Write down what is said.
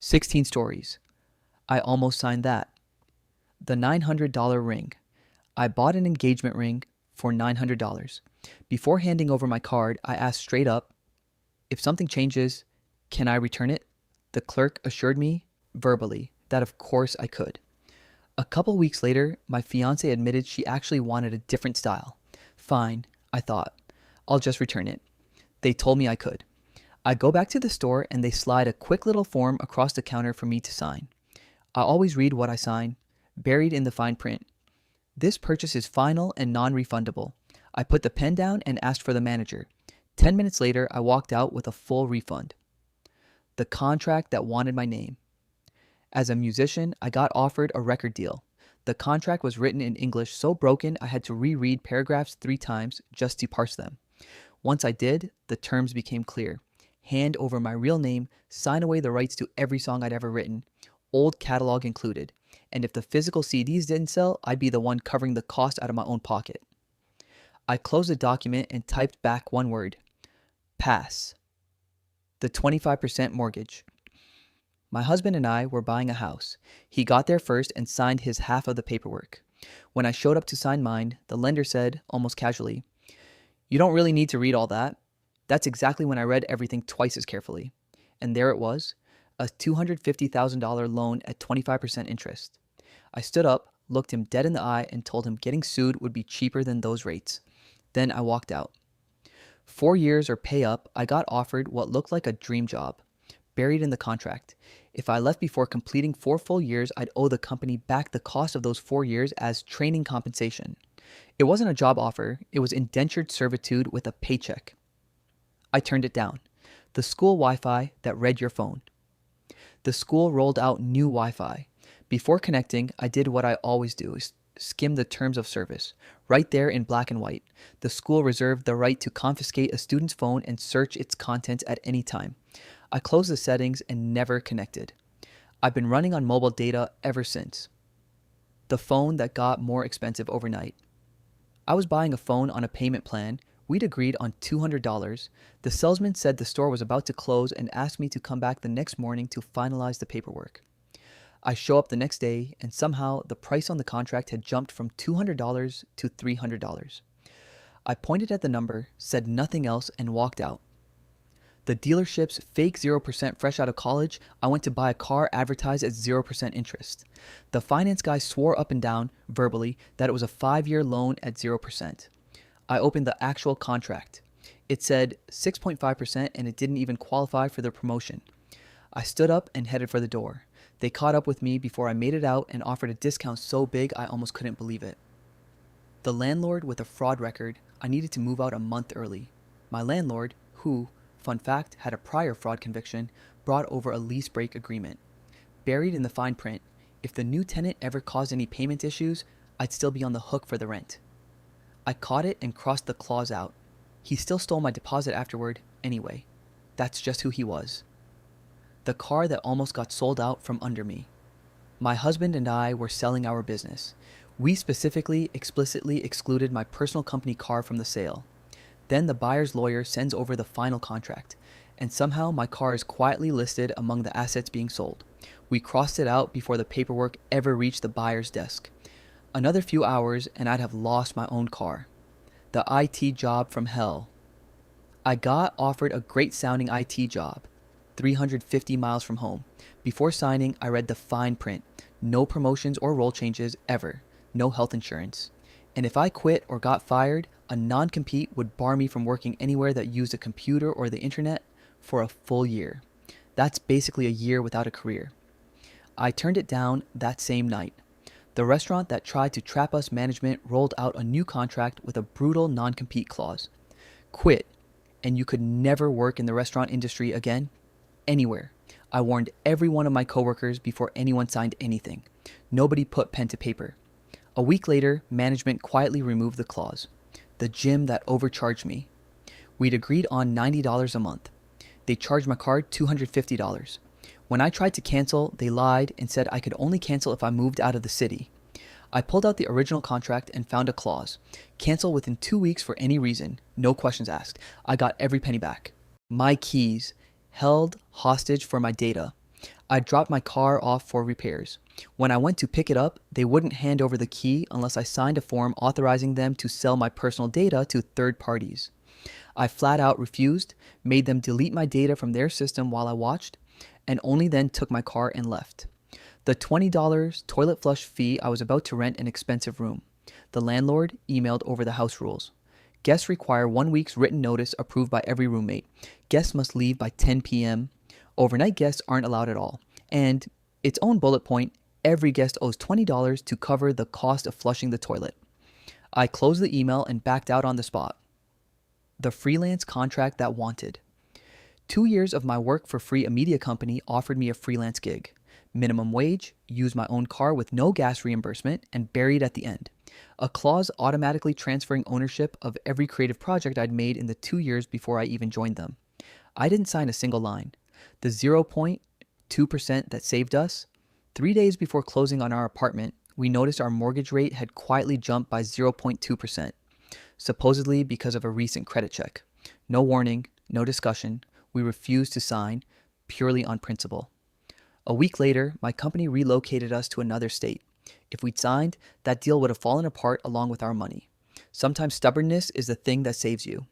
16 stories. I almost signed that. The $900 ring. I bought an engagement ring for $900. Before handing over my card, I asked straight up, if something changes, can I return it? The clerk assured me, verbally, that of course I could. A couple weeks later, my fiance admitted she actually wanted a different style. Fine, I thought. I'll just return it. They told me I could. I go back to the store and they slide a quick little form across the counter for me to sign. I always read what I sign, buried in the fine print. This purchase is final and non-refundable. I put the pen down and asked for the manager. 10 minutes later, I walked out with a full refund. The contract that wanted my name. As a musician, I got offered a record deal. The contract was written in English so broken I had to reread paragraphs 3 times just to parse them. Once I did, the terms became clear. Hand over my real name, sign away the rights to every song I'd ever written, old catalog included. And if the physical CDs didn't sell, I'd be the one covering the cost out of my own pocket. I closed the document and typed back one word. Pass. The 25% mortgage. My husband and I were buying a house. He got there first and signed his half of the paperwork. When I showed up to sign mine, the lender said, almost casually, "You don't really need to read all that." That's exactly when I read everything twice as carefully. And there it was, a $250,000 loan at 25% interest. I stood up, looked him dead in the eye, and told him getting sued would be cheaper than those rates. Then I walked out. 4 years or pay up, I got offered what looked like a dream job, buried in the contract. If I left before completing 4 full years, I'd owe the company back the cost of those 4 years as training compensation. It wasn't a job offer, it was indentured servitude with a paycheck. I turned it down. The school Wi-Fi that read your phone. The school rolled out new Wi-Fi. Before connecting, I did what I always do, skim the terms of service. Right there in black and white. The school reserved the right to confiscate a student's phone and search its contents at any time. I closed the settings and never connected. I've been running on mobile data ever since. The phone that got more expensive overnight. I was buying a phone on a payment plan. We'd agreed on $200. The salesman said the store was about to close and asked me to come back the next morning to finalize the paperwork. I show up the next day and somehow the price on the contract had jumped from $200 to $300. I pointed at the number, said nothing else, and walked out. The dealership's fake 0% fresh out of college, I went to buy a car advertised at 0% interest. The finance guy swore up and down, verbally, that it was a 5-year loan at 0%. I opened the actual contract. It said 6.5% and it didn't even qualify for the promotion. I stood up and headed for the door. They caught up with me before I made it out and offered a discount so big I almost couldn't believe it. The landlord with a fraud record, I needed to move out a month early. My landlord, who, fun fact, had a prior fraud conviction, brought over a lease break agreement. Buried in the fine print, if the new tenant ever caused any payment issues, I'd still be on the hook for the rent. I caught it and crossed the clause out. He still stole my deposit afterward, anyway. That's just who he was. The car that almost got sold out from under me. My husband and I were selling our business. We specifically, explicitly excluded my personal company car from the sale. Then the buyer's lawyer sends over the final contract, and somehow my car is quietly listed among the assets being sold. We crossed it out before the paperwork ever reached the buyer's desk. Another few hours and I'd have lost my own car. The IT job from hell. I got offered a great sounding IT job, 350 miles from home. Before signing, I read the fine print. No promotions or role changes ever. No health insurance. And if I quit or got fired, a non-compete would bar me from working anywhere that used a computer or the internet for a full year. That's basically a year without a career. I turned it down that same night. The restaurant that tried to trap us management rolled out a new contract with a brutal non-compete clause. Quit, and you could never work in the restaurant industry again, anywhere. I warned every one of my coworkers before anyone signed anything. Nobody put pen to paper. A week later, management quietly removed the clause. The gym that overcharged me. We'd agreed on $90 a month. They charged my card $250. When I tried to cancel, they lied and said I could only cancel if I moved out of the city. I pulled out the original contract and found a clause. Cancel within 2 weeks for any reason, no questions asked. I got every penny back. My keys, held hostage for my data. I dropped my car off for repairs. When I went to pick it up, they wouldn't hand over the key unless I signed a form authorizing them to sell my personal data to third parties. I flat out refused, made them delete my data from their system while I watched, and only then took my car and left. The $20 toilet flush fee, I was about to rent an expensive room. The landlord emailed over the house rules. Guests require 1 week's written notice approved by every roommate. Guests must leave by 10 p.m. Overnight guests aren't allowed at all. And its own bullet point, every guest owes $20 to cover the cost of flushing the toilet. I closed the email and backed out on the spot. The freelance contract that wanted. 2 years of my work for free, a media company offered me a freelance gig. Minimum wage, use my own car with no gas reimbursement, and buried at the end. A clause automatically transferring ownership of every creative project I'd made in the 2 years before I even joined them. I didn't sign a single line. The 0.2% that saved us, 3 days before closing on our apartment, we noticed our mortgage rate had quietly jumped by 0.2%, supposedly because of a recent credit check. No warning, no discussion. We refused to sign, purely on principle. A week later, my company relocated us to another state. If we'd signed, that deal would have fallen apart along with our money. Sometimes stubbornness is the thing that saves you.